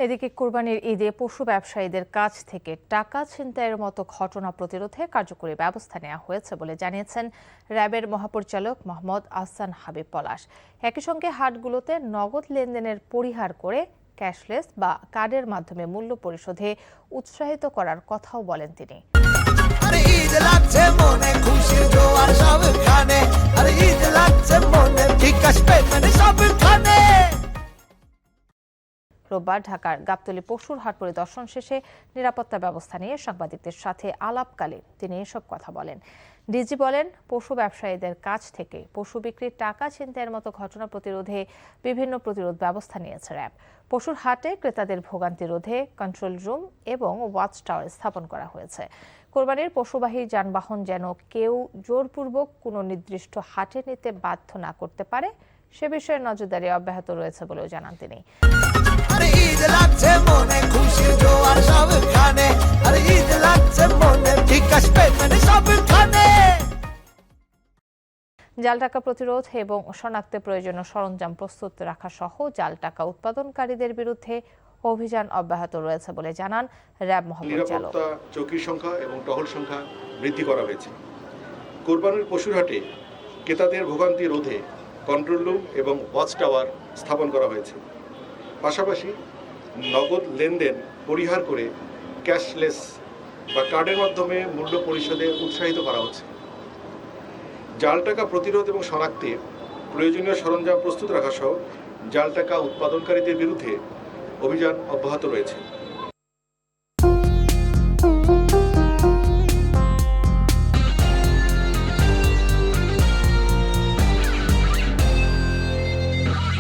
এদিকে কোরবানির ঈদে পশু ব্যবসায়ীদের কাছ থেকে টাকা ছিনতাইয়ের মতো ঘটনা প্রতিরোধে কার্যকরী ব্যবস্থা নেওয়া হয়েছে বলে জানিয়েছেন র্যাবের মহাপরিচালক মোহাম্মদ আহসান হাবিব পলাশ। একই সঙ্গে হাটগুলোতে নগদ লেনদেনের পরিহার করে ক্যাশলেস বা কার্ডের মাধ্যমে মূল্য পরিশোধে উৎসাহিত করার কথাও বলেন তিনি। রোববার ঢাকার গাবতলী পশুর হাট পরিদর্শন শেষে নিরাপত্তা ব্যবস্থা নিয়ে সাংবাদিকদের সাথে আলাপকালে তিনি এসব কথা বলেন। ডিজি বলেন, পশু ব্যবসায়ীদের কাছ থেকে পশু বিক্রির টাকা ছিনতাইয়ের মতো ঘটনা প্রতিরোধে বিভিন্ন প্রতিরোধ ব্যবস্থা নিয়েছে র্যাব। পশুর হাটে ক্রেতাদের ভোগান্তি রোধে কন্ট্রোল রুম এবং ওয়াচ টাওয়ার স্থাপন করা হয়েছে। কোরবানির পশুবাহী যানবাহন যেন কেউ জোরপূর্বক কোনো নির্দিষ্ট হাটে নিতে বাধ্য না করতে পারে সে বিষয়ে নজরদারি অব্যাহত রয়েছে বলেও জানান তিনি। জাল টাকা প্রতিরোধ এবং শনাক্তে প্রয়োজনীয় সরঞ্জাম প্রস্তুত রাখা সহ জাল টাকা উৎপাদনকারীদের বিরুদ্ধে অভিযান অব্যাহত রয়েছে বলে জানান র্যাব মহাপরিচালক। চৌকির সংখ্যা এবং টহল সংখ্যা বৃদ্ধি করা হয়েছে। কোরবানির পশুর হাটে ক্রেতাদের ভোগান্তি রোধে কন্ট্রোল রুম এবং ওয়াচ টাওয়ার স্থাপন করা হয়েছে। পাশাপাশি নগদ লেনদেন পরিহার করে ক্যাশলেস বা কার্ডের মাধ্যমে মূল্য পরিশোধে উৎসাহিত করা হচ্ছে। জাল টাকা প্রতিরোধ এবং শনাক্তে প্রয়োজনীয় সরঞ্জাম প্রস্তুত রাখা সহ জাল টাকা উৎপাদনকারীদের বিরুদ্ধে অভিযান অব্যাহত রয়েছে।